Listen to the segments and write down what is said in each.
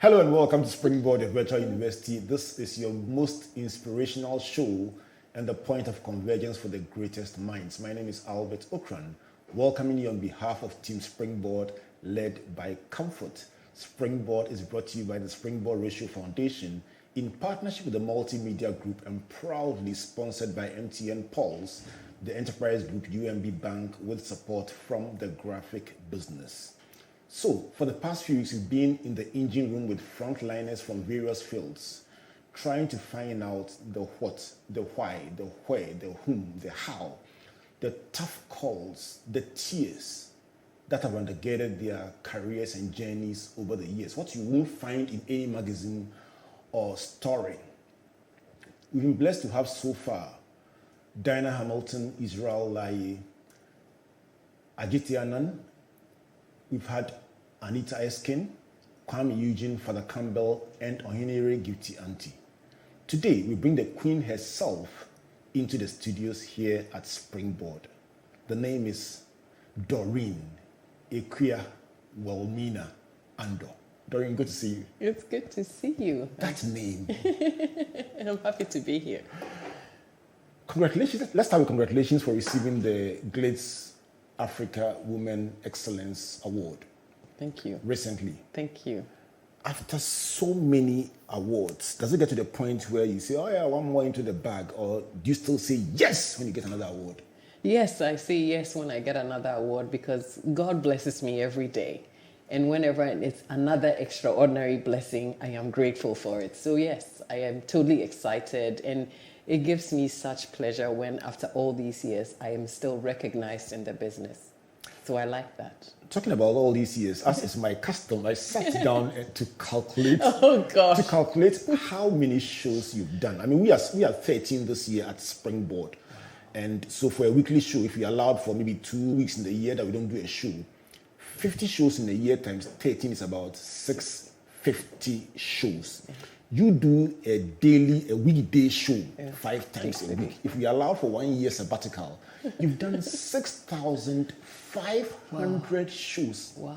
Hello and welcome to Springboard, your virtual university. This is your most inspirational show and the point of convergence for the greatest minds. My name is Albert Okran, welcoming you on behalf of Team Springboard, led by Comfort. Springboard is brought to you by the Springboard Ratio Foundation in partnership with the Multimedia Group and proudly sponsored by MTN Pulse, the enterprise group UMB Bank, with support from the graphic business. So, for the past few weeks, we've been in the engine room with frontliners from various fields, trying to find out the what, the why, the where, the whom, the how, the tough calls, the tears that have undergirded their careers and journeys over the years. What you won't find in any magazine or story. We've been blessed to have so far Diana Hamilton, Israel Laye, Ajiti Anand. We've had Anita Eskin, Kwame Eugene, Father Campbell, and Ohinere Gifty Auntie. Today, we bring the Queen herself into the studios here at Springboard. The name is Doreen Equia Welmina Andoh. Doreen, good to see you. It's good to see you. That name. I'm happy to be here. Congratulations. Let's start with congratulations for receiving the Glitz Africa Women Excellence Award. Thank you. Recently. Thank you. After so many awards, does it get to the point where you say, oh yeah, one more into the bag, or do you still say yes when you get another award? Yes, I say yes when I get another award because God blesses me every day. And whenever it's another extraordinary blessing, I am grateful for it. So yes, I am totally excited, and it gives me such pleasure when after all these years, I am still recognized in the business. So I like that. Talking about all these years, as is my custom, I sat down to calculate. Oh gosh. To calculate how many shows you've done. I mean, we are 13 this year at Springboard, and so for a weekly show, if we allowed for maybe 2 weeks in the year that we don't do a show, 50 shows in a year times 13 is about 650 shows. You do a weekday show 5 times a week. If we allow for 1 year sabbatical, you've done 6,500 shows. Wow.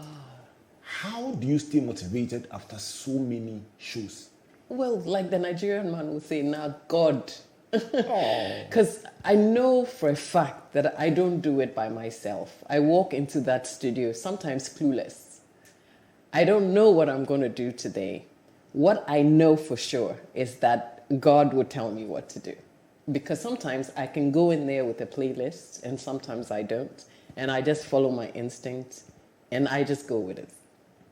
How do you stay motivated after so many shows? Well, like the Nigerian man would say, now God. Because I know for a fact that I don't do it by myself. I walk into that studio sometimes clueless. I don't know what I'm going to do today. What I know for sure is that God would tell me what to do. Because sometimes I can go in there with a playlist and sometimes I don't. And I just follow my instinct and I just go with it.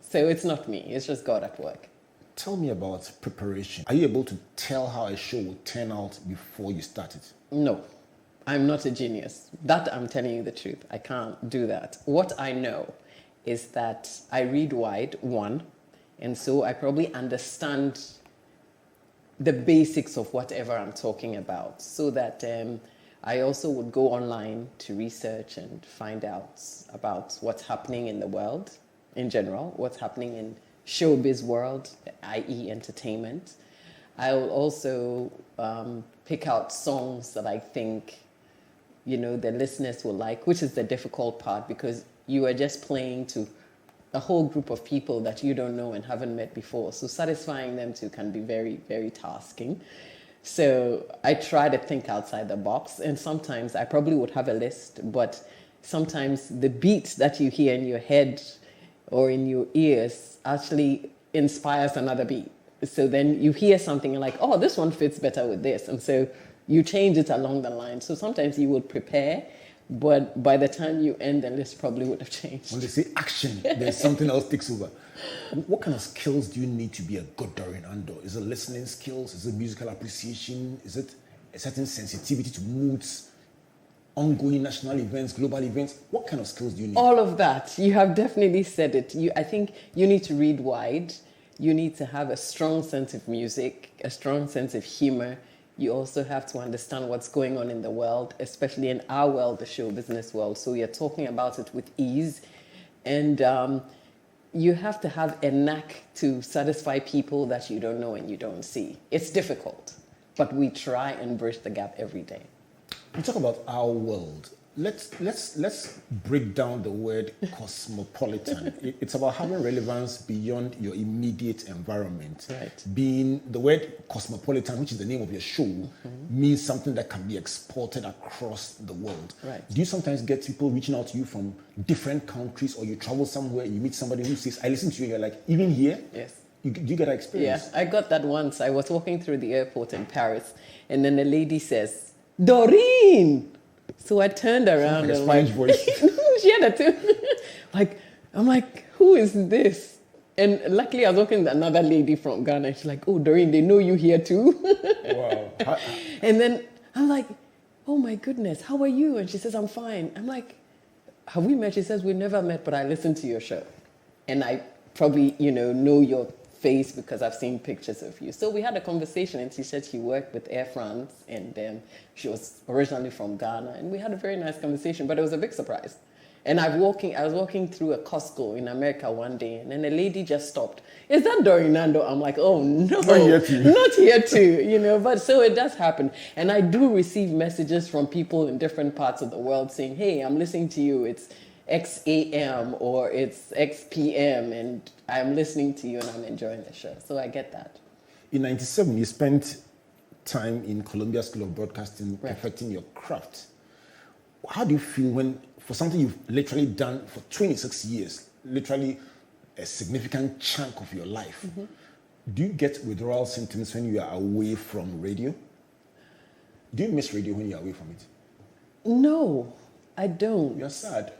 So it's not me, it's just God at work. Tell me about preparation. Are you able to tell how a show will turn out before you start it? No, I'm not a genius. That I'm telling you the truth. I can't do that. What I know is that I read wide, one, and so I probably understand the basics of whatever I'm talking about, so that I also would go online to research and find out about what's happening in the world in general, what's happening in showbiz world, i.e. entertainment. I will also pick out songs that I think, the listeners will like, which is the difficult part because you are just playing to a whole group of people that you don't know and haven't met before. So satisfying them too can be very, very tasking. So I try to think outside the box, and sometimes I probably would have a list, but sometimes the beat that you hear in your head or in your ears actually inspires another beat. So then you hear something and like, oh, this one fits better with this. And so you change it along the line. So sometimes you would prepare, but by the time you end, the list probably would have changed. When they say action, there's something else takes over. What kind of skills do you need to be a good Doreen Andoh? Is it listening skills? Is it musical appreciation? Is it a certain sensitivity to moods, ongoing national events, global events? What kind of skills do you need? All of that. You have definitely said it. I think you need to read wide. You need to have a strong sense of music, a strong sense of humor. You also have to understand what's going on in the world, especially in our world, the show business world. So you're talking about it with ease. And you have to have a knack to satisfy people that you don't know and you don't see. It's difficult, but we try and bridge the gap every day. You talk about our world. let's break down the word cosmopolitan. It's about having relevance beyond your immediate environment. Right. Being the word cosmopolitan, which is the name of your show, means something that can be exported across the world. Right. Do you sometimes get people reaching out to you from different countries, or you travel somewhere, you meet somebody who says, "I listen to you," and you're like, "Even here?" Yes. Do you get that experience? Yeah, I got that once. I was walking through the airport in Paris, and then a lady says, "Doreen!" So I turned around Like a and Spanish voice. she had a too. I'm like, who is this? And luckily I was walking with another lady from Ghana. And she's like, "Oh, Doreen, they know you here too." Wow. And then I'm like, "Oh my goodness, how are you?" And she says, "I'm fine." I'm like, "Have we met?" She says, "We've never met, but I listen to your show. And I probably, know your face because I've seen pictures of you." So we had a conversation, and she said she worked with Air France, and she was originally from Ghana, and we had a very nice conversation, but it was a big surprise. And I was walking through a Costco in America one day, and then a lady just stopped. "Is that Doreen Andoh?" I'm like, "Oh no, Not here too." Not here too, but so it does happen. And I do receive messages from people in different parts of the world saying, "Hey, I'm listening to you. It's X AM or it's X PM, and I'm listening to you and I'm enjoying the show." So I get that. In '97, you spent time in Columbia School of Broadcasting, Right. perfecting your craft. How do you feel when, for something you've literally done for 26 years, literally a significant chunk of your life, do you get withdrawal symptoms when you are away from radio? Do you miss radio when you're away from it? No, I don't. You're sad.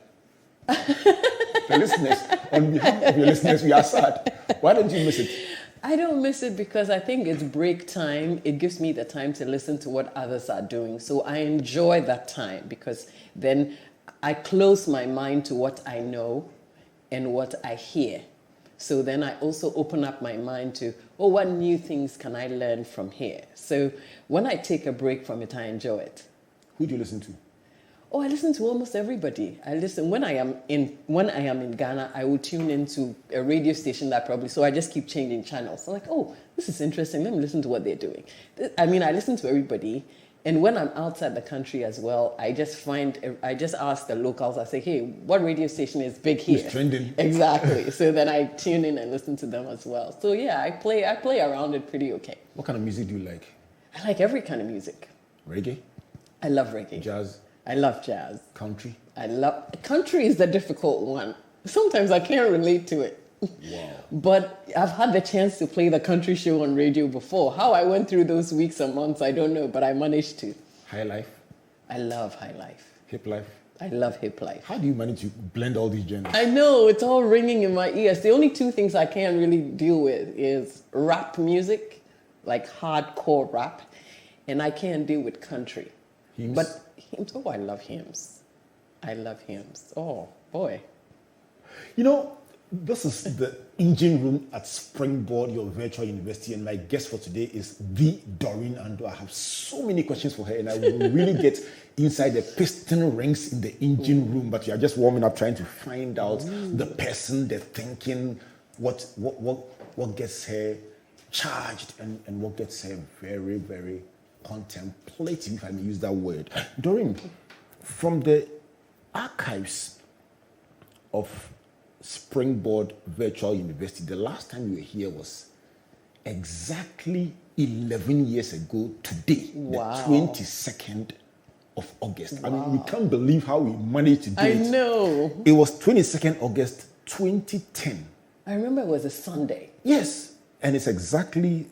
The listeners, on behalf of your listeners, we are sad. Why don't you miss it? I don't miss it because I think it's break time. It gives me the time to listen to what others are doing. So I enjoy that time because then I close my mind to what I know and what I hear. So then I also open up my mind to, what new things can I learn from here? So when I take a break from it, I enjoy it. Who do you listen to? Oh, I listen to almost everybody. I listen when I am in Ghana. I will tune into a radio station so I just keep changing channels. I'm like, "Oh, this is interesting. Let me listen to what they're doing." I listen to everybody. And when I'm outside the country as well, I just ask the locals. I say, "Hey, what radio station is big here?" Who's trending? Exactly. So then I tune in and listen to them as well. So yeah, I play around it pretty okay. What kind of music do you like? I like every kind of music. Reggae? I love reggae. Jazz? I love jazz. Country? Country is the difficult one. Sometimes I can't relate to it. Wow. But I've had the chance to play the country show on radio before. How I went through those weeks and months, I don't know, but I managed to. High life? I love high life. Hip life? I love hip life. How do you manage to blend all these genres? I know, it's all ringing in my ears. The only two things I can't really deal with is rap music, like hardcore rap, and I can't deal with country. Hymns? But hymns, I love hymns. I love hymns. Oh, boy. This is the engine room at Springboard, your virtual university, and my guest for today is the Doreen Andoh. I have so many questions for her, and I will really get inside the piston rings in the engine room, but you are just warming up, trying to find out the person, the thinking, what gets her charged, and what gets her very, very contemplative, if I may use that word. Doreen, from the archives of Springboard Virtual University, the last time you were here was exactly 11 years ago today, Wow. the 22nd of August. Wow. We can't believe how we managed to do it. I know. It was 22nd August 2010. I remember it was a Sunday. Yes. And it's exactly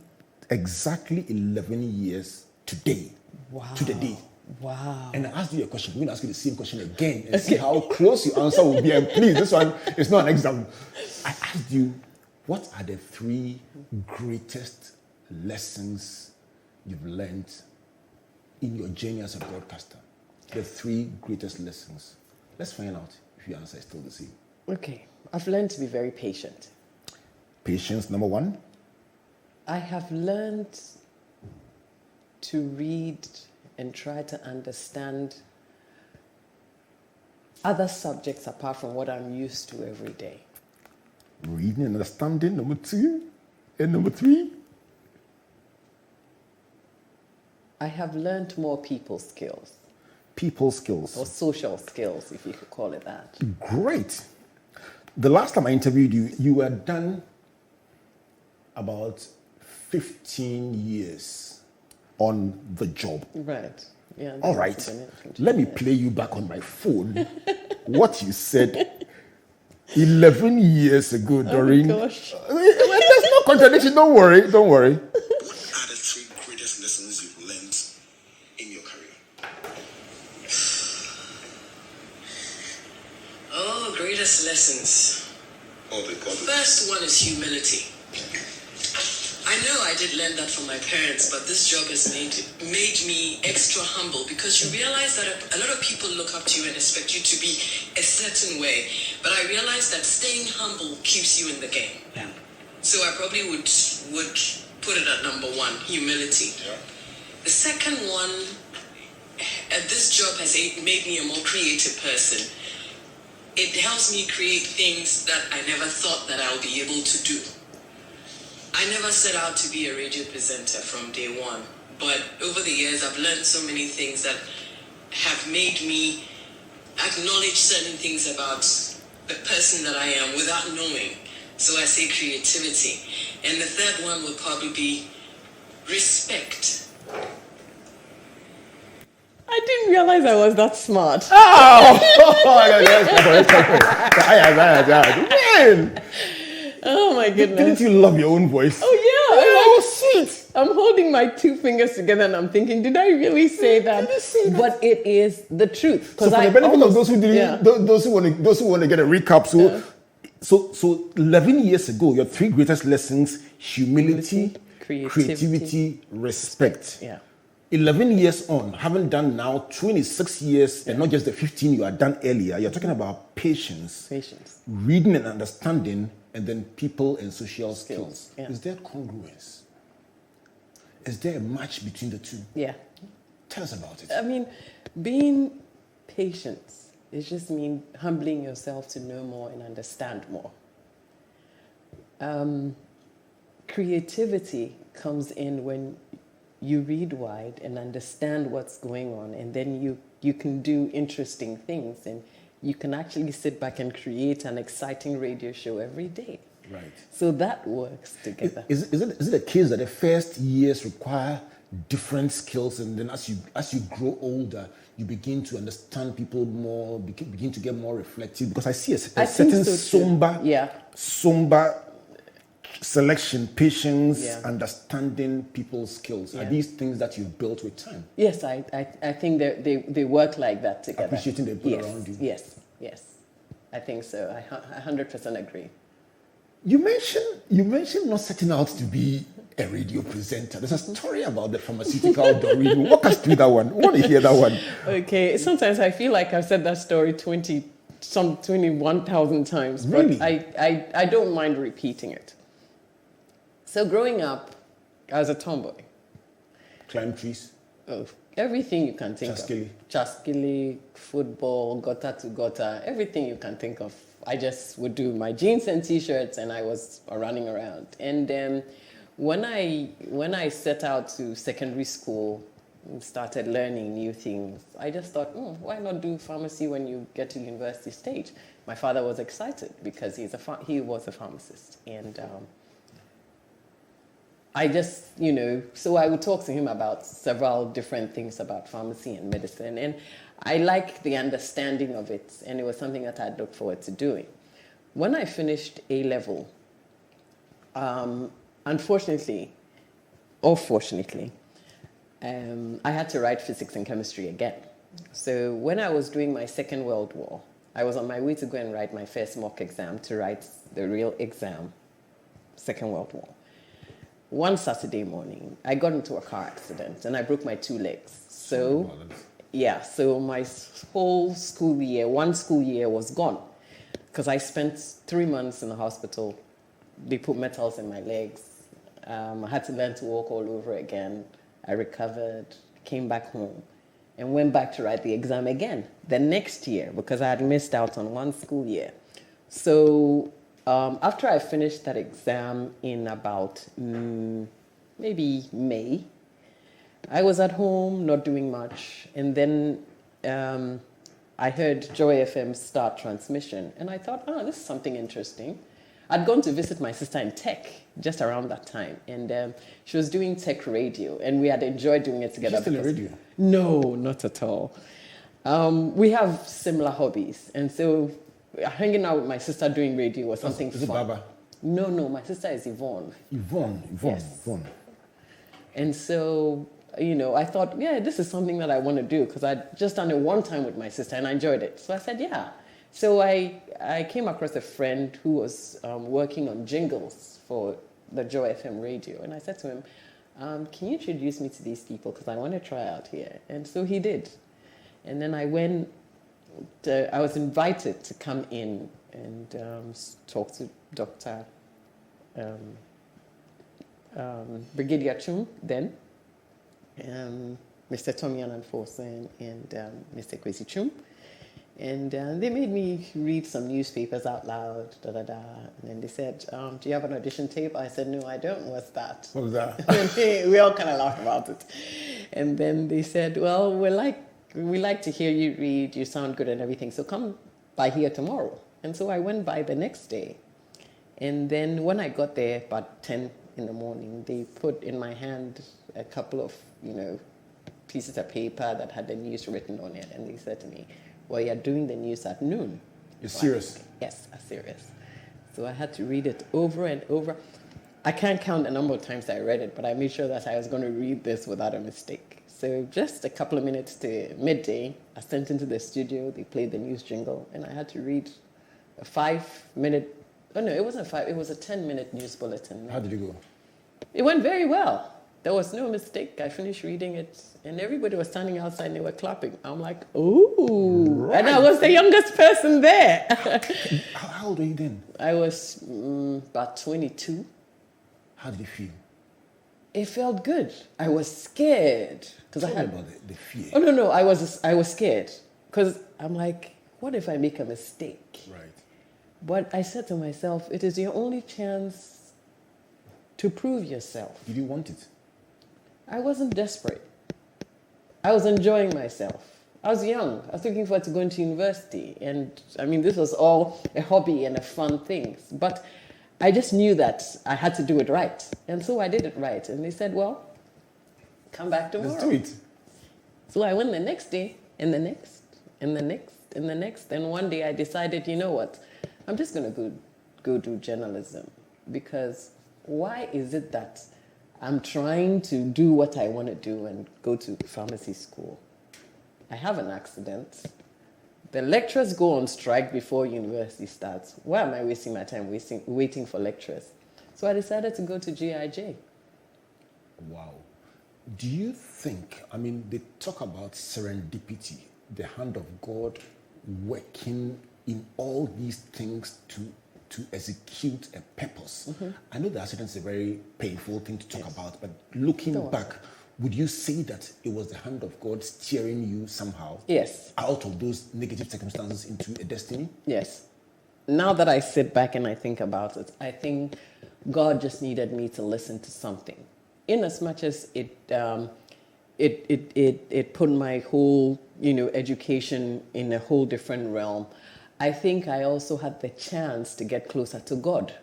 11 years today. Wow. To the day. Wow. And I asked you a question. We're going to ask you the same question again and see how close your answer will be. And please, this one is not an exam. I asked you, what are the 3 greatest lessons you've learned in your journey as a broadcaster? The 3 greatest lessons. Let's find out if your answer is still the same. Okay. I've learned to be very patient. Patience, number 1. I have learned to read and try to understand other subjects apart from what I'm used to every day. Reading and understanding, number 2. And number 3. I have learned more people skills. People skills. or social skills, if you could call it that. Great. The last time I interviewed you, you were done about 15 years on the job. Right. Yeah. All right. Let me play you back on my phone what you said 11 years ago, Doreen. Oh my gosh. There's no contradiction. Don't worry. Don't worry. What are the 3 greatest lessons you've learned in your career? Oh, greatest lessons. Oh, the God. First one is humility. I know I did learn that from my parents, but this job has made me extra humble, because you realize that a lot of people look up to you and expect you to be a certain way. But I realized that staying humble keeps you in the game. Yeah. So I probably would put it at number 1, humility. Yeah. The second one, this job has made me a more creative person. It helps me create things that I never thought that I'll be able to do. I never set out to be a radio presenter from day one, but over the years I've learned so many things that have made me acknowledge certain things about the person that I am without knowing. So I say creativity. And the third one will probably be respect. I didn't realize I was that smart. Man, Oh my didn't goodness. you love your own voice? Oh yeah. That was sweet. I'm holding my 2 fingers together and I'm thinking, did I really say that? Did you say that? But it is the truth. So for the benefit of those who didn't, yeah. those who want to get a recap. So 11 years ago, your 3 greatest lessons: humility, creativity, respect. Yeah. 11 years on, having done now 26 years, and not just the 15 you had done earlier, you're talking about patience, reading and understanding, and then people and social skills. Yeah. Is there congruence? Is there a match between the two? Yeah. Tell us about it. I mean, being patient, it just means humbling yourself to know more and understand more. Creativity comes in when you read wide and understand what's going on, and then you can do interesting things, and you can actually sit back and create an exciting radio show every day. Right. So that works together. Is it a case that the first years require different skills, and then as you grow older, you begin to understand people more, begin to get more reflective? Because I see a certain somber selection, patience, understanding people's skills. Are these things that you've built with time? Yes, I think they work like that together. Appreciating the people around you. Yes. I think so. I 100% agree. You mentioned not setting out to be a radio presenter. There's a story about the pharmaceutical Doreen. Walk us through that one. I want to hear that one. Okay. Sometimes I feel like I've said that story 21,000 times. Really? But I don't mind repeating it. So growing up, I was a tomboy. Climb trees. Oh, everything you can think Chaskili. of. Chaskili, football, gutter to gutter, everything you can think of. I just would do my jeans and t-shirts, and I was running around. And when I set out to secondary school and started learning new things, I just thought, why not do pharmacy when you get to university stage? My father was excited because he was a pharmacist, and I just, so I would talk to him about several different things about pharmacy and medicine, and I like the understanding of it, and it was something that I'd look forward to doing. When I finished A-level, unfortunately, or fortunately, I had to write physics and chemistry again. So when I was doing my Second World War, I was on my way to go and write my first mock exam to write the real exam, Second World War. One Saturday morning, I got into a car accident and I broke my 2 legs. So my whole school year, 1 school year was gone because I spent 3 months in the hospital. They put metals in my legs. I had to learn to walk all over again. I recovered, came back home, and went back to write the exam again the next year because I had missed out on 1 school year. So after I finished that exam in about maybe May, I was at home, not doing much, and then I heard Joy FM start transmission, and I thought, oh, this is something interesting. I'd gone to visit my sister in tech just around that time, and she was doing tech radio, and we had enjoyed doing it together. Is she still in radio? No, not at all. We have similar hobbies, and so hanging out with my sister doing radio was something Is it fun. Baba? No, my sister is Yvonne. Yvonne. And so, I thought, yeah, this is something that I want to do because I'd just done it one time with my sister and I enjoyed it. So I said, yeah. So I came across a friend who was working on jingles for the Joy FM radio. And I said to him, can you introduce me to these people because I want to try out here. And so he did. And then I was invited to come in and talk to Dr. Brigadier Chum then, Mr. Tommy Ananfosen and Mr. Kwesi Chum. And they made me read some newspapers out loud, and then they said, do you have an audition tape? I said, no, I don't. What's that? What was that? We all kind of laughed about it. And then they said, well, we like to hear you read, you sound good and everything, so come by here tomorrow. And so I went by the next day. And then when I got there about 10 in the morning, they put in my hand a couple of, pieces of paper that had the news written on it. And they said to me, well, you're doing the news at noon. You're serious? Yes, I'm serious. So I had to read it over and over. I can't count the number of times I read it, but I made sure that I was going to read this without a mistake. So just a couple of minutes to midday, I sent into the studio, they played the news jingle, and I had to read a 5-minute, it wasn't 5, it was a 10-minute news bulletin. How did it go? It went very well. There was no mistake. I finished reading it, and everybody was standing outside and they were clapping. I'm like, ooh. Right. And I was the youngest person there. How old were you then? I was about 22. How did it feel? It felt good. I was scared. Tell me about the fear. Oh, no, I was scared. Because I'm like, what if I make a mistake? Right. But I said to myself, it is your only chance to prove yourself. Did you want it? I wasn't desperate. I was enjoying myself. I was young. I was looking forward to going to university. And this was all a hobby and a fun thing. But I just knew that I had to do it right. And so I did it right. And they said, well, come back tomorrow. Let's do it. So I went the next day, and the next, and the next, and the next. And one day I decided, you know what? I'm just going to go do journalism. Because why is it that I'm trying to do what I want to do and go to pharmacy school? I have an accident. The lecturers go on strike before university starts. Why am I wasting my time waiting for lecturers? So I decided to go to GIJ. Wow. Do you think, they talk about serendipity, the hand of God working in all these things to execute a purpose. Mm-hmm. I know the accident is a very painful thing to talk about, but looking back, would you say that it was the hand of God steering you somehow out of those negative circumstances into a destiny? Yes. Now that I sit back and I think about it, I think God just needed me to listen to something. In as much as it put my whole, education in a whole different realm, I think I also had the chance to get closer to God.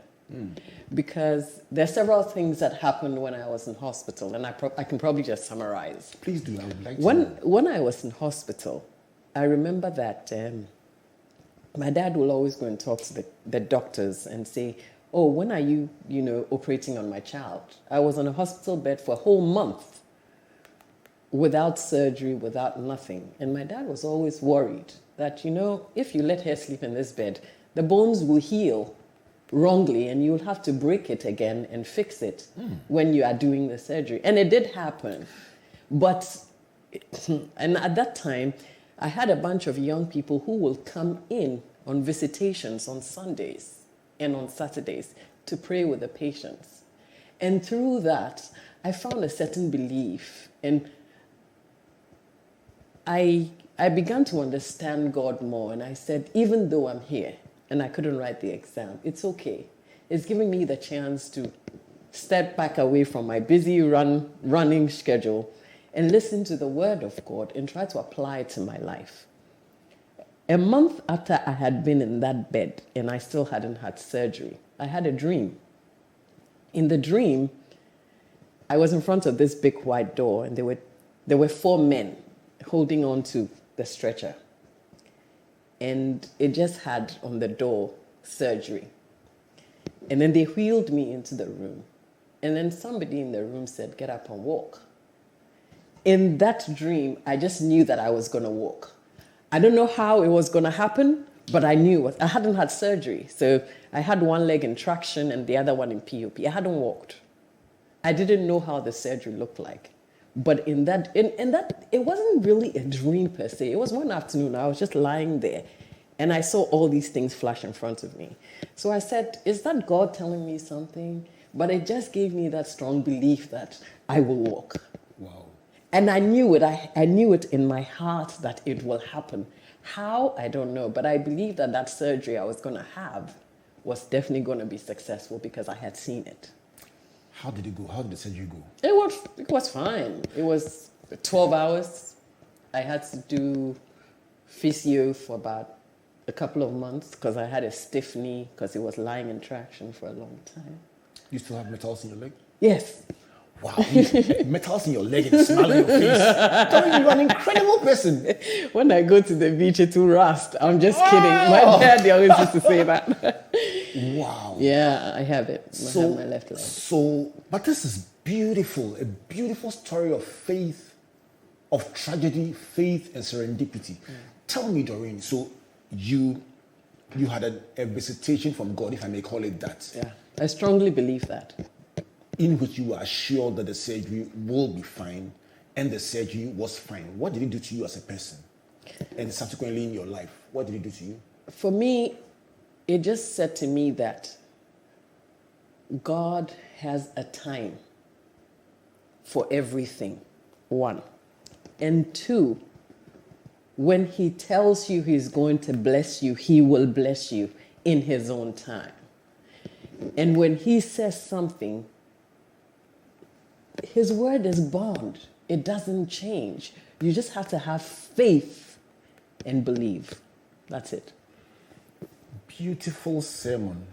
Because there are several things that happened when I was in hospital, and I can probably just summarize. Please do. I would like to know. When I was in hospital, I remember that my dad will always go and talk to the doctors and say, oh, when are you, operating on my child? I was on a hospital bed for a whole month without surgery, without nothing. And my dad was always worried that, if you let her sleep in this bed, the bones will heal wrongly and you'll have to break it again and fix it when you are doing the surgery. And it did happen. But, and at that time, I had a bunch of young people who will come in on visitations on Sundays and on Saturdays to pray with the patients. And through that, I found a certain belief. And I began to understand God more. And I said, even though I'm here and I couldn't write the exam, it's okay. It's giving me the chance to step back away from my busy running schedule and listen to the word of God and try to apply it to my life. A month after I had been in that bed and I still hadn't had surgery, I had a dream. In the dream, I was in front of this big white door, and there were 4 men holding on to the stretcher. And it just had on the door, surgery. And then they wheeled me into the room. And then somebody in the room said, get up and walk. In that dream, I just knew that I was going to walk. I don't know how it was going to happen, but I knew I hadn't had surgery. So I had one leg in traction and the other one in POP. I hadn't walked. I didn't know how the surgery looked like. But in that, it wasn't really a dream per se. It was one afternoon. I was just lying there and I saw all these things flash in front of me. So I said, is that God telling me something? But it just gave me that strong belief that I will walk. Wow. And I knew it. I knew it in my heart that it will happen. How? I don't know. But I believe that surgery I was going to have was definitely going to be successful because I had seen it. How did it go? How did the surgery go? It was fine. It was 12 hours. I had to do physio for about a couple of months because I had a stiff knee because it was lying in traction for a long time. You still have metals in your leg? Yes. Wow, metals in your leg and a smile on your face. Doreen, you're an incredible person. When I go to the beach, it will rust. I'm just kidding. My dad always used to say that. Wow. Yeah, I have it. I have my left leg. But this is beautiful. A beautiful story of faith, of tragedy, faith, and serendipity. Tell me, Doreen, so you had a visitation from God, if I may call it that. Yeah, I strongly believe that. In which you were assured that the surgery will be fine, and the surgery was fine. What did it do to you as a person? And subsequently in your life, what did it do to you? For me, it just said to me that God has a time for everything, 1. And 2, when he tells you he's going to bless you, he will bless you in his own time. And when he says something, his word is bond. It doesn't change. You just have to have faith and believe. That's it. Beautiful sermon.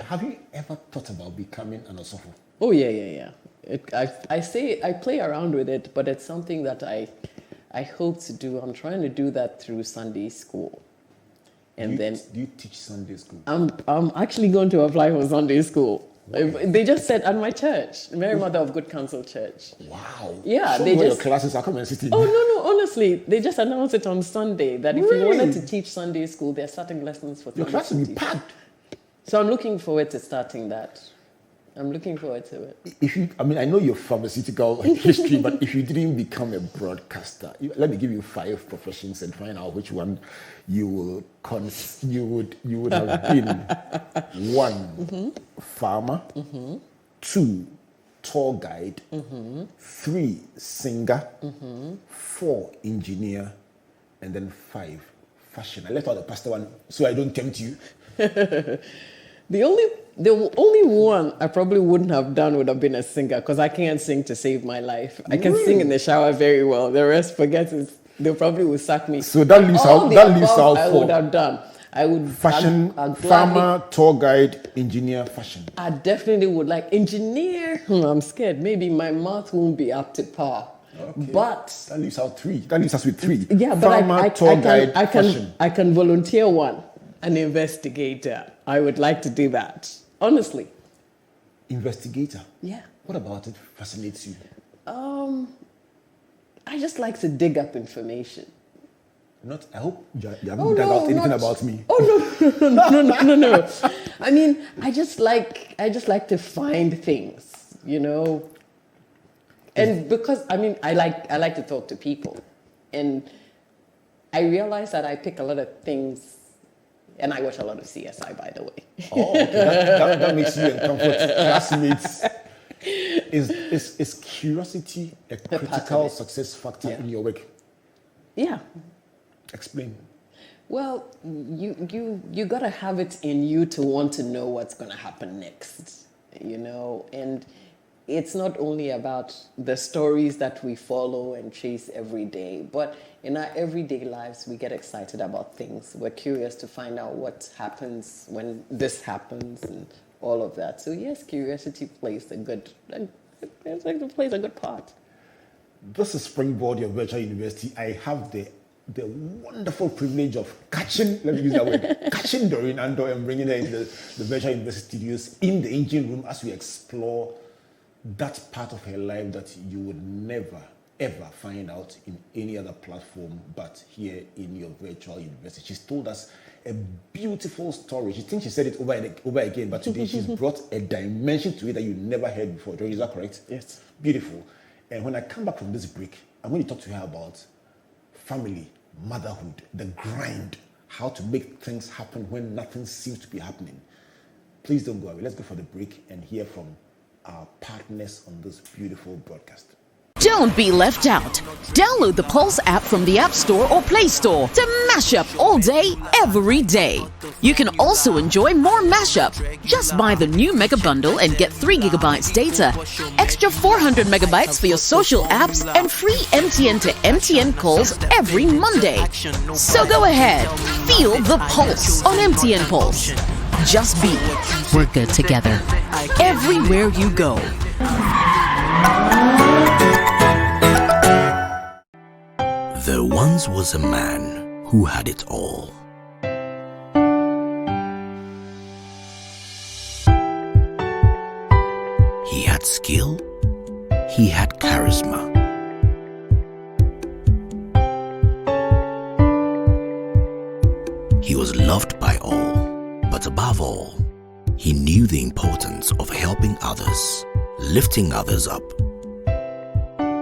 Have you ever thought about becoming an osofo? Oh, yeah. I play around with it, but it's something that I hope to do. I'm trying to do that through Sunday school. And do you teach Sunday school? I'm actually going to apply for Sunday school. Wow. They just said at my church, Mary Mother of Good Counsel Church. Wow. Yeah, show me where your classes are. Come and sit in. Oh, no, honestly, they just announced it on Sunday that if you wanted to teach Sunday school, there are certain lessons for your class will be packed. So I'm looking forward to starting that. I'm looking forward to it. I know your pharmaceutical history, but if you didn't become a broadcaster, let me give you 5 professions and find out which one you would have been. 1, farmer. 2, tour guide. 3, singer. 4, engineer. And then 5, fashion. I left out the pastor one so I don't tempt you. The only one I probably wouldn't have done would have been a singer because I can't sing to save my life. I can sing in the shower very well. The rest, forget it. They probably would sack me. So that leaves out 4. I would have done. I would fashion, farmer, tour guide, engineer, fashion. I definitely would like engineer. I'm scared. Maybe my math won't be up to par. Okay. But that leaves out 3. That leaves us with 3. Yeah, farmer, but tour guide, fashion. I can volunteer one. An investigator. I would like to do that. Honestly. Investigator? Yeah. What about it fascinates you? I just like to dig up information. I hope you haven't dug out anything about me. Oh no. I mean, I just like to find things, And because I like to talk to people. And I realize that I pick a lot of things. And I watch a lot of CSI, by the way. Oh, okay. that makes you and comfort classmates. Is curiosity a critical success factor in your work? Yeah. Explain. Well, you gotta have it in you to want to know what's gonna happen next, And it's not only about the stories that we follow and chase every day, but in our everyday lives, we get excited about things. We're curious to find out what happens when this happens and all of that. So yes, curiosity plays a good part. This is Springboard, your virtual university. I have the wonderful privilege of catching, let me use that word, catching Doreen Andoh and bringing her into the virtual university studios in the engine room as we explore that part of her life that you would never, ever find out in any other platform but here in your virtual university. She's told us a beautiful story. She thinks she said it over and over again, but today she's brought a dimension to it that you never heard before. Doreen, is that correct? Yes. Beautiful. And when I come back from this break, I'm going to talk to her about family, motherhood, the grind, how to make things happen when nothing seems to be happening. Please don't go away. Let's go for the break and hear from our partners on this beautiful broadcast. Don't be left out. Download the Pulse app from the App Store or Play Store to mash up all day, every day. You can also enjoy more mashup. Just buy the new Mega Bundle and get 3 gigabytes data, extra 400 megabytes for your social apps, and free MTN to MTN calls every Monday. So go ahead, feel the pulse on MTN Pulse. Just be. We're good together. Everywhere you go. There once was a man who had it all. He had skill, he had charisma. He was loved by all, but above all, he knew the importance of helping others, lifting others up.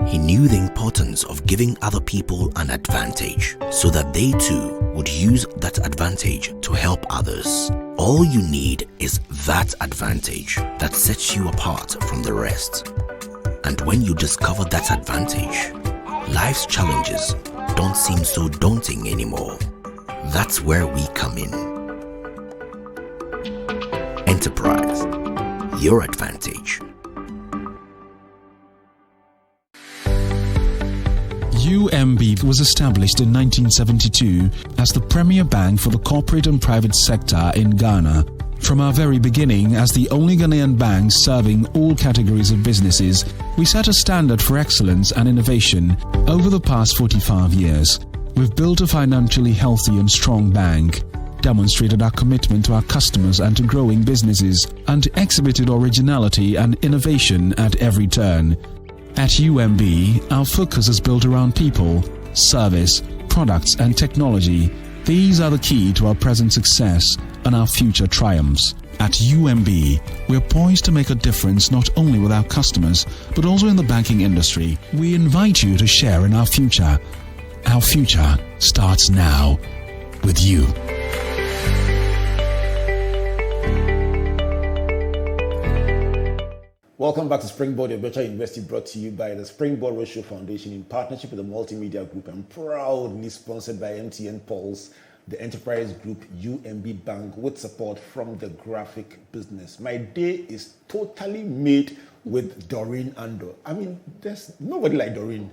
He knew the importance of giving other people an advantage so that they too would use that advantage to help others. All you need is that advantage that sets you apart from the rest. And when you discover that advantage, life's challenges don't seem so daunting anymore. That's where we come in. Enterprise, your advantage. UMB was established in 1972 as the premier bank for the corporate and private sector in Ghana. From our very beginning, as the only Ghanaian bank serving all categories of businesses, we set a standard for excellence and innovation. Over the past 45 years, we've built a financially healthy and strong bank, demonstrated our commitment to our customers and to growing businesses, and exhibited originality and innovation at every turn. At UMB, our focus is built around people, service, products and technology. These are the key to our present success and our future triumphs. At UMB, we're poised to make a difference not only with our customers, but also in the banking industry. We invite you to share in our future. Our future starts now with you. Welcome back to Springboard, your virtual university, brought to you by the Springboard Roadshow Foundation in partnership with the Multimedia Group and proudly sponsored by MTN Pulse, the enterprise group UMB Bank, with support from the graphic business. My day is totally made with Doreen Andoh. I mean, there's nobody like Doreen.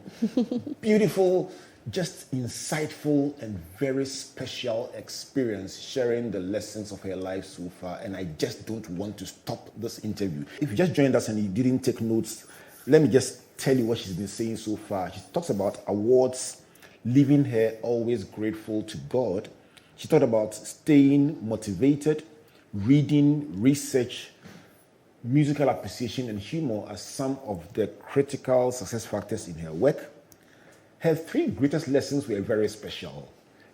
Beautiful, just insightful and very special experience, sharing the lessons of her life so far, and I just don't want to stop this interview. If you just joined us and you didn't take notes, let me just tell you what she's been saying so far. She talks about awards, leaving her always grateful to God. She talked about staying motivated, reading, research, musical appreciation, and humor as some of the critical success factors in her work. Her 3 greatest lessons were very special.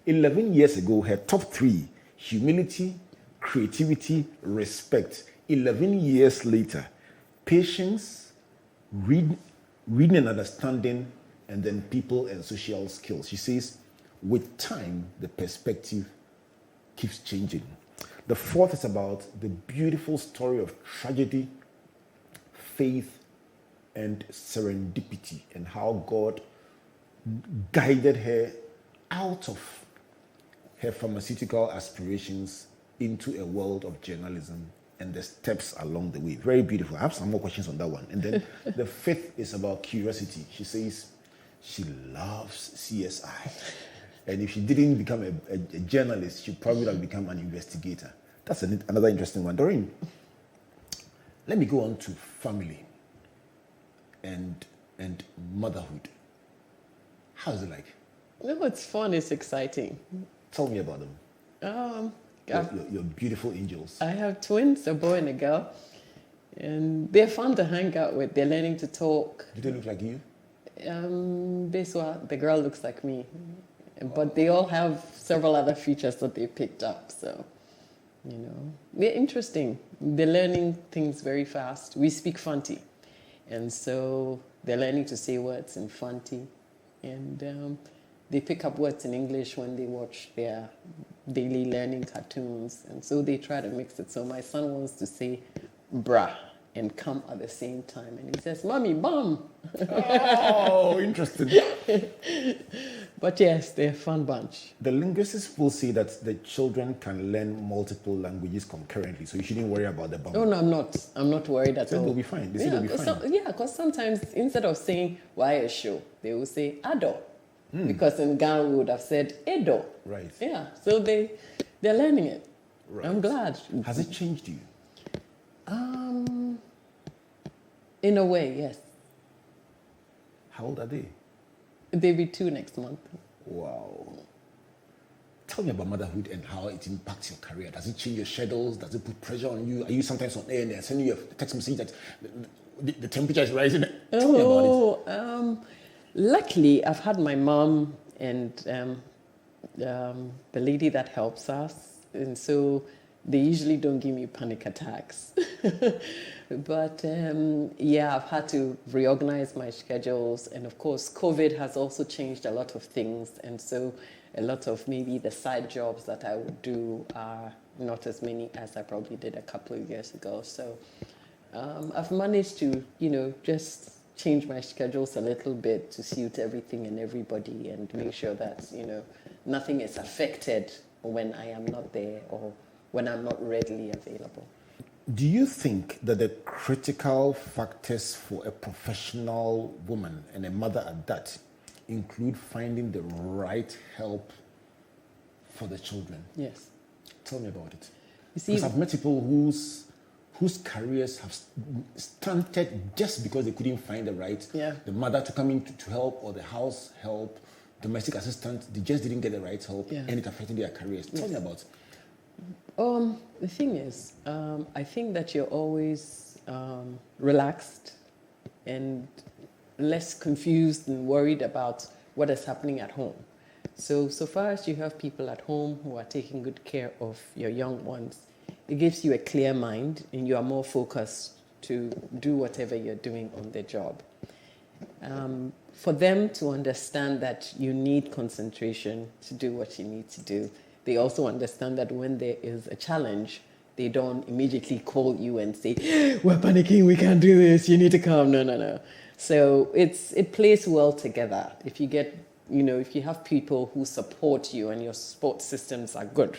11 years ago, her top 3, humility, creativity, respect. 11 years later, patience, reading and understanding, and then people and social skills. She says, with time, the perspective keeps changing. The 4th is about the beautiful story of tragedy, faith, and serendipity, and how God guided her out of her pharmaceutical aspirations into a world of journalism and the steps along the way. Very beautiful. I have some more questions on that one. And then the fifth is about curiosity. She says she loves CSI. And if she didn't become a journalist, she probably would have become an investigator. That's another interesting one. Doreen, let me go on to family and motherhood. How is it like? No, it's fun. It's exciting. Tell me about them. Your beautiful angels. I have twins, a boy and a girl. And they're fun to hang out with. They're learning to talk. Do they look like you? Beswa, the girl looks like me. But they all have several other features that they picked up. So, they're interesting. They're learning things very fast. We speak Fanti. And so they're learning to say words in Fanti. And they pick up words in English when they watch their daily learning cartoons. And so they try to mix it. So my son wants to say bra and come at the same time. And he says, Mommy, bum. Oh, interesting. But yes, they're a fun bunch. The linguists will say that the children can learn multiple languages concurrently, so you shouldn't worry about the bum. Oh, no, I'm not. I'm not worried at all. They'll be fine. They say they'll be fine. Because sometimes instead of saying, why a show, they will say, Andoh. Because in Ghana we would have said, Edo. Right. Yeah, so they're learning it. Right. I'm glad. Has it changed you? In a way, yes. How old are they? They'll be 2 next month. Wow. Tell me about motherhood and how it impacts your career. Does it change your schedules? Does it put pressure on you? Are you sometimes on air and they're sending you a text message that the temperature is rising? Tell me about it. Luckily, I've had my mom and the lady that helps us. And so they usually don't give me panic attacks. But I've had to reorganize my schedules. And of course, COVID has also changed a lot of things. And so a lot of maybe the side jobs that I would do are not as many as I probably did a couple of years ago. So I've managed to, just change my schedules a little bit to suit everything and everybody and make sure that, nothing is affected when I am not there or when I'm not readily available. Do you think that the critical factors for a professional woman and a mother at that include finding the right help for the children? Yes. Tell me about it. You see, because I've met people whose careers have stunted just because they couldn't find the mother to come in to help, or the house help, domestic assistant. They just didn't get the right help, and it affected their careers. Tell me about it. The thing is, I think that you're always relaxed and less confused and worried about what is happening at home. So far as you have people at home who are taking good care of your young ones, it gives you a clear mind and you are more focused to do whatever you're doing on the job. For them to understand that you need concentration to do what you need to do, they also understand that when there is a challenge, they don't immediately call you and say, we're panicking, we can't do this, you need to come. No. So it plays well together. If you get, if you have people who support you and your support systems are good,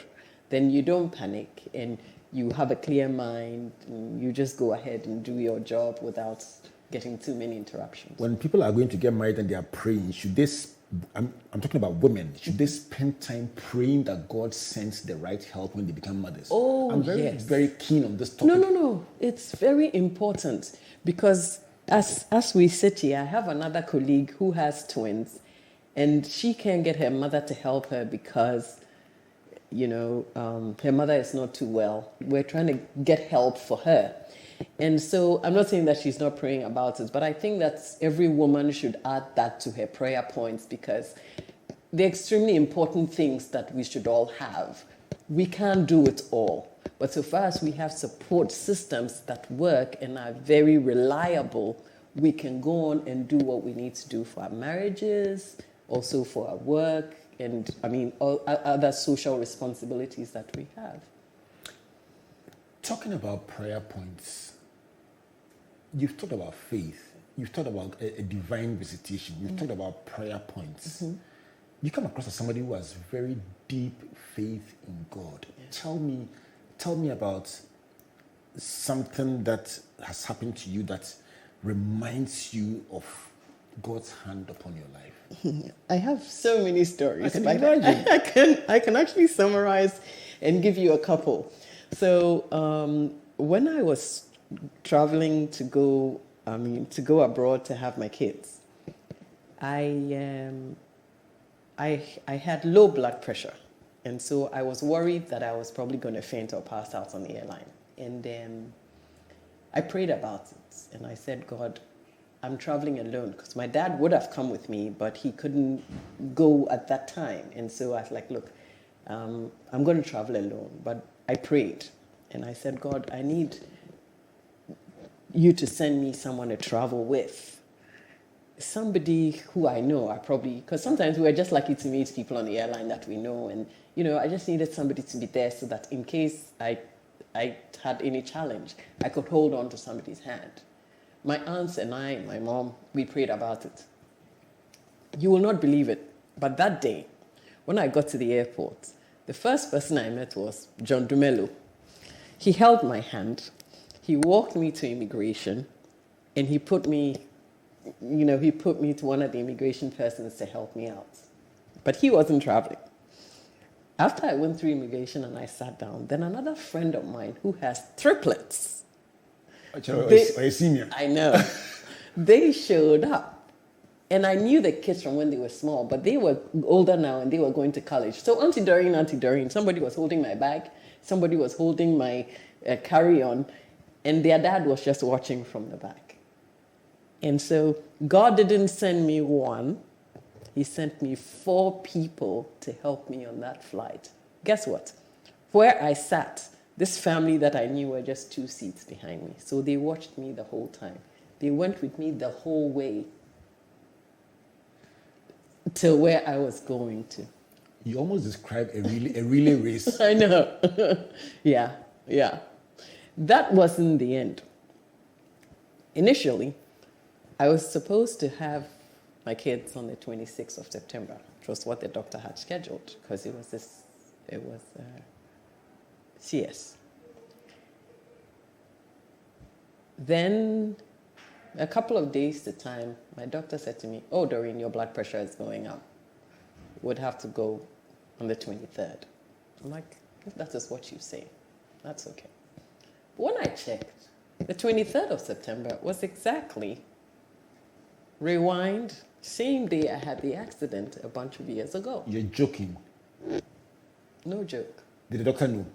then you don't panic and you have a clear mind and you just go ahead and do your job without getting too many interruptions. When people are going to get married and they are praying, should this, I'm talking about women, should they spend time praying that God sends the right help when they become mothers? Oh, I'm very, yes. very keen on this topic. No. It's very important because as we sit here, I have another colleague who has twins and she can't get her mother to help her because, her mother is not too well. We're trying to get help for her. And so I'm not saying that she's not praying about it, but I think that every woman should add that to her prayer points because they're extremely important things that we should all have. We can't do it all, but so far as we have support systems that work and are very reliable, we can go on and do what we need to do for our marriages, also for our work, and all other social responsibilities that we have. Talking about prayer points, you've talked about faith. You've talked about a divine visitation. You've talked about prayer points. Mm-hmm. You come across as somebody who has very deep faith in God. Yeah. Tell me about something that has happened to you that reminds you of God's hand upon your life? I have so many stories. I can but imagine. I can actually summarize and give you a couple. So when I was traveling to go abroad to have my kids, I had low blood pressure, and so I was worried that I was probably going to faint or pass out on the airline. And I prayed about it, and I said, God, I'm traveling alone, because my dad would have come with me, but he couldn't go at that time. And so I was like, look, I'm going to travel alone. But I prayed, and I said, God, I need you to send me someone to travel with. Somebody who I know, because sometimes we're just lucky to meet people on the airline that we know. And, I just needed somebody to be there so that in case I had any challenge, I could hold on to somebody's hand. My aunts and I, my mom, we prayed about it. You will not believe it, but that day, when I got to the airport, the first person I met was John Dumelo. He held my hand, he walked me to immigration, and he put me to one of the immigration persons to help me out. But he wasn't traveling. After I went through immigration and I sat down, then another friend of mine who has triplets, I know. They showed up. And I knew the kids from when they were small, but they were older now and they were going to college. So Auntie Doreen, somebody was holding my bag, somebody was holding my carry-on, and their dad was just watching from the back. And so God didn't send me one. He sent me 4 people to help me on that flight. Guess what? Where I sat, this family that I knew were just 2 seats behind me. So they watched me the whole time. They went with me the whole way till where I was going to. You almost described a relay race. I know. Yeah. That wasn't the end. Initially, I was supposed to have my kids on the 26th of September, which was what the doctor had scheduled, because it was CS. Then, a couple of days to time, my doctor said to me, "Oh, Doreen, your blood pressure is going up. Would have to go on the 23rd. I'm like, if that is what you say, that's okay. But when I checked, the 23rd of September was exactly, rewind, same day I had the accident a bunch of years ago. You're joking. No joke. Did the doctor know?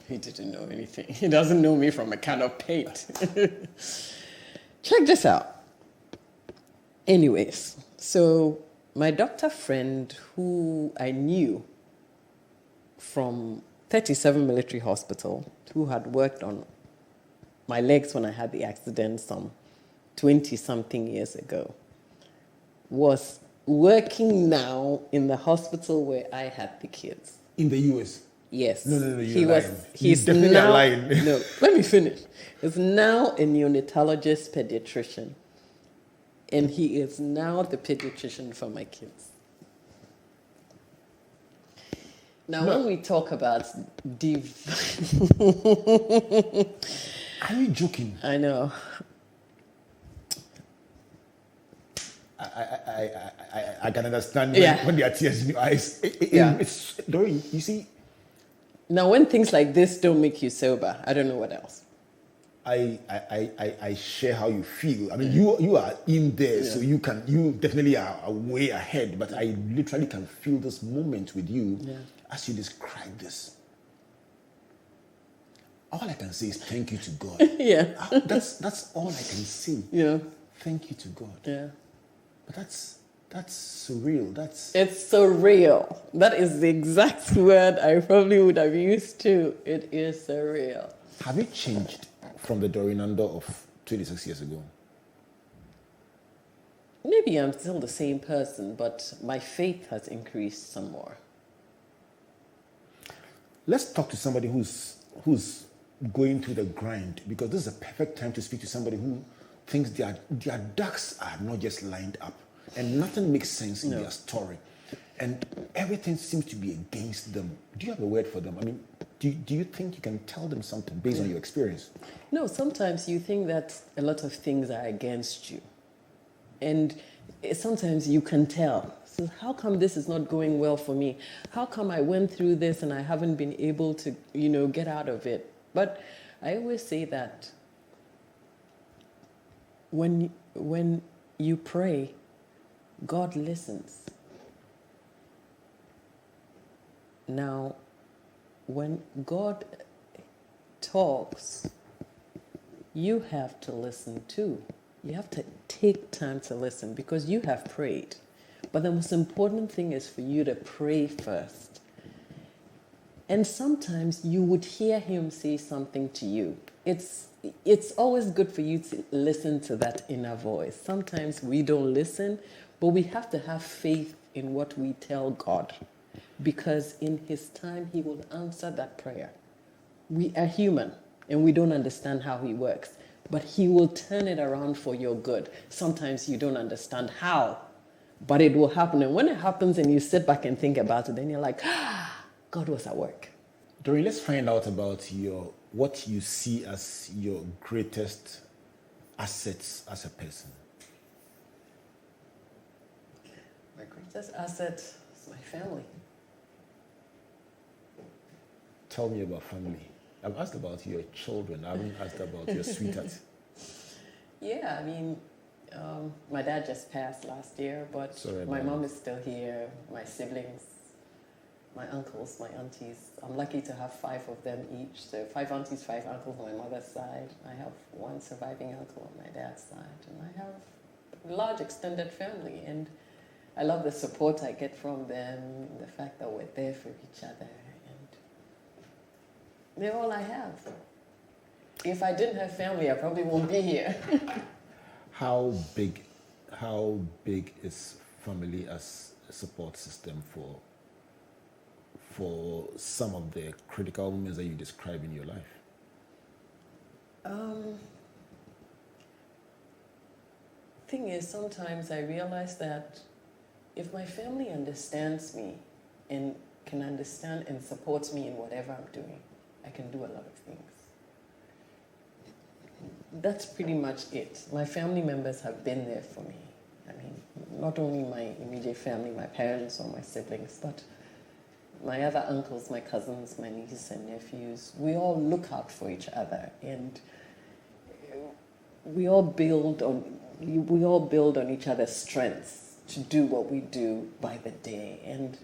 He didn't know anything. He doesn't know me from a can of paint. Check this out. Anyways, so my doctor friend who I knew from 37 Military Hospital, who had worked on my legs when I had the accident some 20-something years ago, was working now in the hospital where I had the kids. In the US? Yes. No, you're lying. He's definitely now, lying. No, let me finish. He's now a neonatologist pediatrician. And he is now the pediatrician for my kids. Now, when we talk about Are you joking? I know. I can understand Yeah. when there are tears in your eyes. It's Doreen, you see. Now, when things like this don't make you sober, I don't know what else. I share how you feel. I mean, you are in there, so you definitely are way ahead. But I literally can feel this moment with you as you describe this. All I can say is thank you to God. Yeah. That's all I can say. Yeah. Thank you to God. Yeah. But that's surreal. It's surreal. That is the exact word I probably would have used too. It is surreal. Have you changed from the Doreen Andoh of 26 years ago? Maybe I'm still the same person, but my faith has increased some more. Let's talk to somebody who's going through the grind, because this is a perfect time to speak to somebody who thinks their ducks are not just lined up and nothing makes sense in their story and everything seems to be against them. Do you have a word for them? I mean, do you think you can tell them something based on your experience? No, sometimes you think that a lot of things are against you. And sometimes you can tell. So how come this is not going well for me? How come I went through this and I haven't been able to, get out of it? But I always say that when you pray, God listens. Now, when God talks, you have to listen too. You have to take time to listen because you have prayed. But the most important thing is for you to pray first. And sometimes you would hear him say something to you. It's always good for you to listen to that inner voice. Sometimes we don't listen, but we have to have faith in what we tell God. Because in his time, he will answer that prayer. We are human and we don't understand how he works, but he will turn it around for your good. Sometimes you don't understand how, but it will happen. And when it happens and you sit back and think about it, then you're like, God was at work. Doreen, let's find out about what you see as your greatest assets as a person. My greatest asset is my family. Tell me about family. I've asked about your children. I haven't asked about your sweetheart. Yeah, my dad just passed last year, but Sorry, my mom is still here, my siblings, my uncles, my aunties. I'm lucky to have 5 of them each. So 5 aunties, 5 uncles on my mother's side. I have 1 surviving uncle on my dad's side. And I have a large extended family. And I love the support I get from them, the fact that we're there for each other. They're all I have. If I didn't have family, I probably won't be here. How big is family as a support system for some of the critical moments that you describe in your life? Thing is, sometimes I realize that if my family understands me and can understand and supports me in whatever I'm doing, I can do a lot of things. That's pretty much it. My family members have been there for me. Not only my immediate family, my parents or my siblings, but my other uncles, my cousins, my nieces and nephews. We all look out for each other, and we all build on each other's strengths to do what we do by the day. And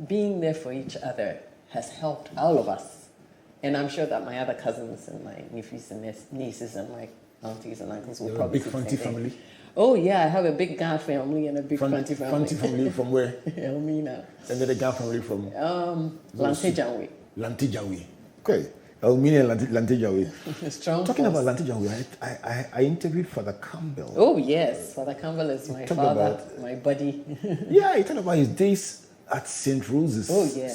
being there for each other has helped all of us. And I'm sure that my other cousins and my nephews and nieces and my aunties and uncles will probably big Fanti family? Oh yeah, I have a big Ga family and a big Fanti family. Fanti family from where? Elmina. And then the Ga family from? Lantejawi. Lantejawi. Okay. Elmina and Lantejawi. Strong Talking force. about Lantejawi, I interviewed Father Campbell. Oh yes, Father Campbell is my father, my buddy. Yeah, he talked about his days at St. Rose's,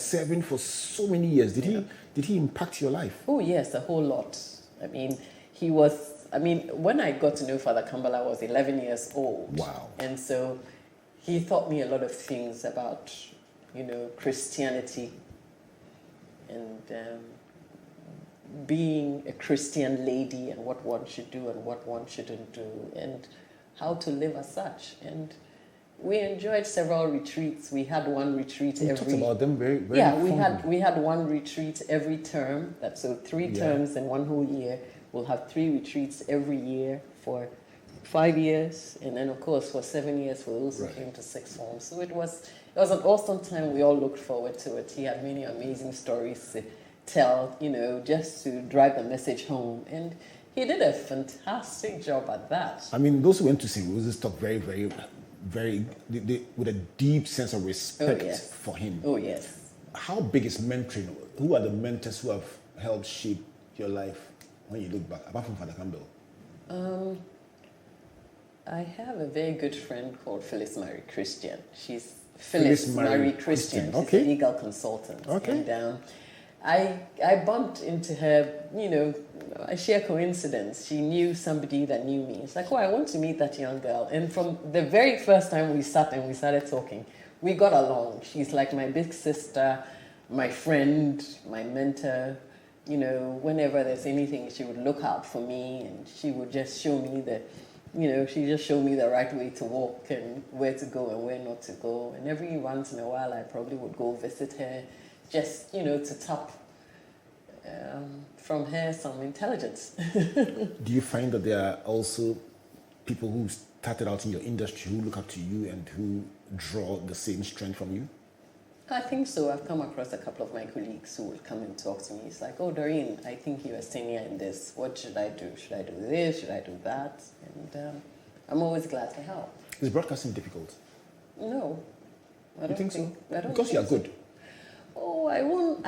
serving for so many years. Did he impact your life? Oh yes, a whole lot. He was. When I got to know Father Campbell, I was 11 years old. Wow. And so he taught me a lot of things about, Christianity and being a Christian lady and what one should do and what one shouldn't do and how to live as such. And we enjoyed several retreats. We had one retreat every... talked about them very, very we had one retreat every term. So 3 terms in one whole year. We'll have 3 retreats every year for 5 years. And then, of course, for 7 years, we also came to 6 forms. So it was an awesome time. We all looked forward to it. He had many amazing stories to tell, just to drive the message home. And he did a fantastic job at that. Those who went to St. Rose's talk very, very, very, with a deep sense of respect for him. Oh, yes. How big is mentoring? Who are the mentors who have helped shape your life when you look back, apart from Father Campbell? I have a very good friend called Phyllis Marie Christian. She's Phyllis Marie Christian. She's a legal consultant. Okay. And I bumped into her, a sheer coincidence. She knew somebody that knew me. It's like, I want to meet that young girl. And from the very first time we sat and we started talking, we got along. She's like my big sister. my friend, my mentor. You know, whenever there's anything, she would look out for me, and she would just show me she just showed me the right way to walk and where to go and where not to go. And every once in a while, I probably would go visit her, just, to tap from her some intelligence. Do you find that there are also people who started out in your industry who look up to you and who draw the same strength from you? I think so. I've come across a couple of my colleagues who will come and talk to me. It's like, oh, Doreen, I think you are senior in this. What should I do? Should I do this? Should I do that? And I'm always glad to help. Is broadcasting difficult? No. I don't You think so? I don't Because you are think so. good. Oh, I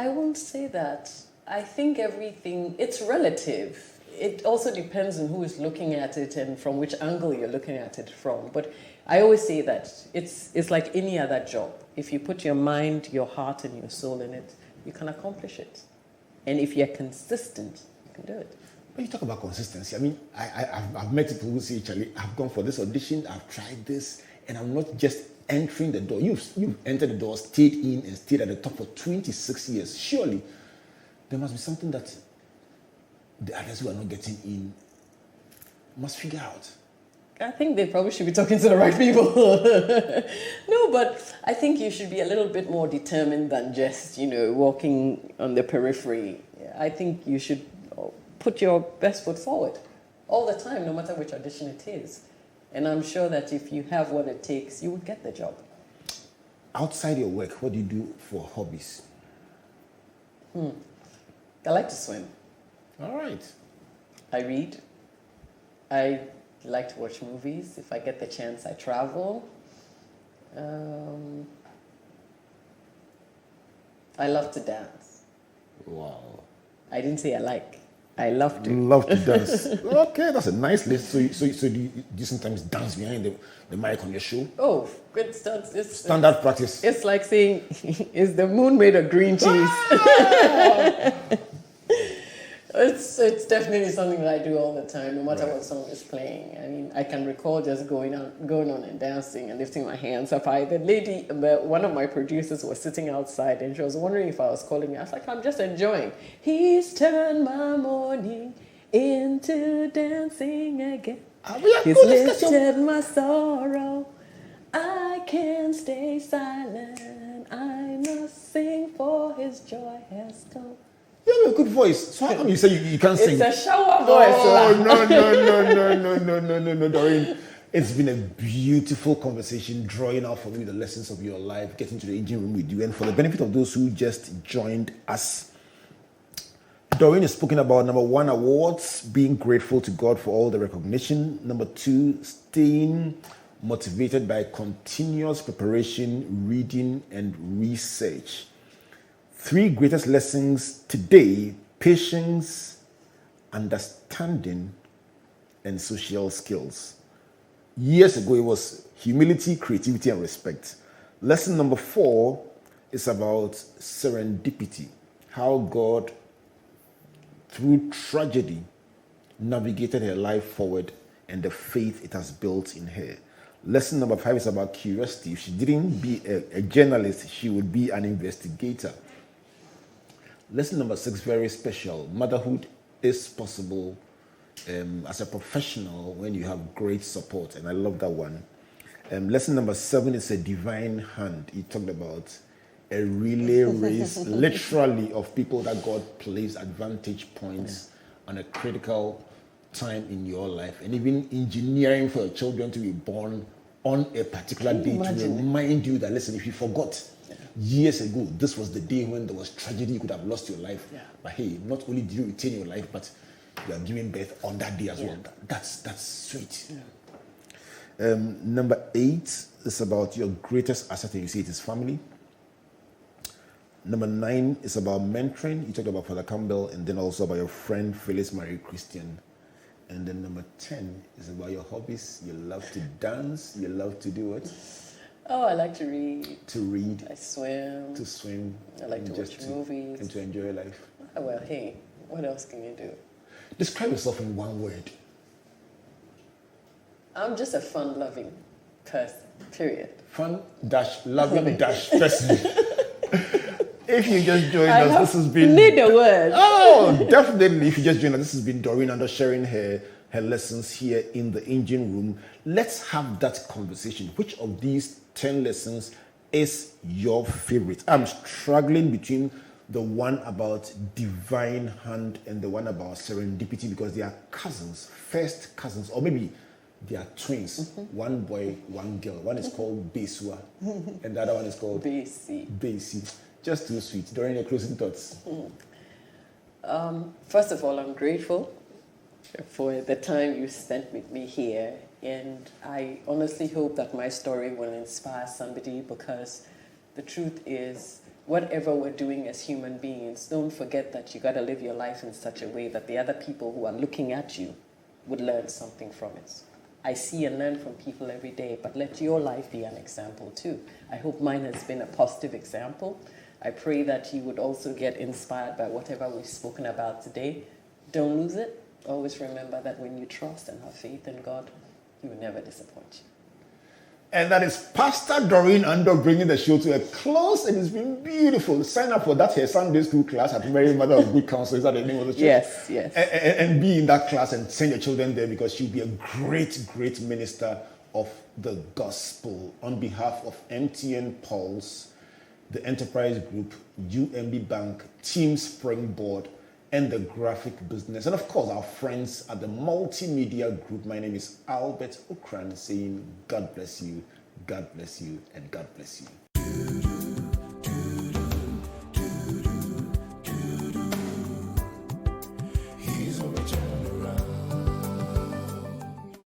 won't say that. I think everything, it's relative. It also depends on who is looking at it and from which angle you're looking at it from. But I always say that it's like any other job. If you put your mind, your heart, and your soul in it, you can accomplish it. And if you're consistent, you can do it. When you talk about consistency, I mean, I've met people who say, Charlie, I've gone for this audition, I've tried this, and I'm not just entering the door. You've entered the door, stayed in, and stayed at the top for 26 years. Surely, there must be something that the others who are not getting in must figure out. I think they probably should be talking to the right people. No, but I think you should be a little bit more determined than just, walking on the periphery. I think you should put your best foot forward all the time, no matter which audition it is. And I'm sure that if you have what it takes, you would get the job. Outside your work, what do you do for hobbies? I like to swim. All right. I read. I like to watch movies. If I get the chance, I travel. I love to dance. Wow. I didn't say I like. I love to. Love to dance. Okay, that's a nice list. So do you sometimes dance behind the mic on your show? Oh, good stuff. Standard practice. It's like saying, is the moon made of green cheese? It's definitely something that I do all the time, no matter what song is playing. I mean, I can recall just going on and dancing and lifting my hands up high. The lady, one of my producers was sitting outside and she was wondering if I was calling me. I was like, I'm just enjoying. He's turned my morning into dancing again. He's lifted my sorrow. I can't stay silent. I must sing for his joy has come. You have a good voice. So how come you say you can't sing? It's a shower voice. Oh, no, Doreen. It's been a beautiful conversation, drawing out for me the lessons of your life, getting to the engine room with you. And for the benefit of those who just joined us, Doreen has spoken about, number 1, awards, being grateful to God for all the recognition. Number 2, staying motivated by continuous preparation, reading, and research. 3 greatest lessons today: patience, understanding, and social skills. Years ago, it was humility, creativity, and respect. Lesson number 4 is about serendipity, how God, through tragedy, navigated her life forward and the faith it has built in her. Lesson number 5 is about curiosity. If she didn't be a journalist, she would be an investigator. Lesson number 6, very special. Motherhood is possible as a professional when you have great support, and I love that one. Lesson number 7 is a divine hand. He talked about a relay race, literally, of people that God placed at vantage points on a critical time in your life, and even engineering for your children to be born on a particular day to remind you that, listen, if you forgot years ago, this was the day when there was tragedy, you could have lost your life. But hey, not only did you retain your life, but you are giving birth on that day as well. That's sweet. Number 8 is about your greatest asset, and you see it is family. Number 9 is about mentoring. You talked about Father Campbell, and then also about your friend Phyllis Marie Christian. And then number 10 is about your hobbies. You love to dance. You love to do it. Oh, I like to read. To read. I swim. To swim. I like to watch movies. And to enjoy life. Oh, well, hey, what else can you do? Describe yourself in one word. I'm just a fun-loving person, period. Fun-loving-person. If you just joined us, this has been... Need a word. Oh, definitely. If you just joined us, this has been Doreen Andoh sharing her lessons here in the engine room. Let's have that conversation. Which of these 10 lessons is your favorite? I'm struggling between the one about divine hand and the one about serendipity because they are cousins, first cousins, or maybe they are twins. One boy, one girl. One is called Besua, and the other one is called Besi. Just too sweet. During your closing thoughts. First of all, I'm grateful for the time you spent with me here, and I honestly hope that my story will inspire somebody, because the truth is, whatever we're doing as human beings, don't forget that you got to live your life in such a way that the other people who are looking at you would learn something from it. I see and learn from people every day, but let your life be an example too. I hope mine has been a positive example. I pray that you would also get inspired by whatever we've spoken about today. Don't lose it. Always remember that when you trust and have faith in God, He will never disappoint you. And that is Pastor Doreen Andoh bringing the show to a close, and it's been beautiful. Sign up for that her Sunday school class at Mary Mother of Good Counsel. Is that the name of the church? Yes, yes. And be in that class and send your children there, because she'll be a great, great minister of the gospel. On behalf of MTN Pulse, the Enterprise Group, UMB Bank, Team Springboard, and the graphic business, and of course our friends at the multimedia group, my name is Albert Okran, saying God bless you, and God bless you.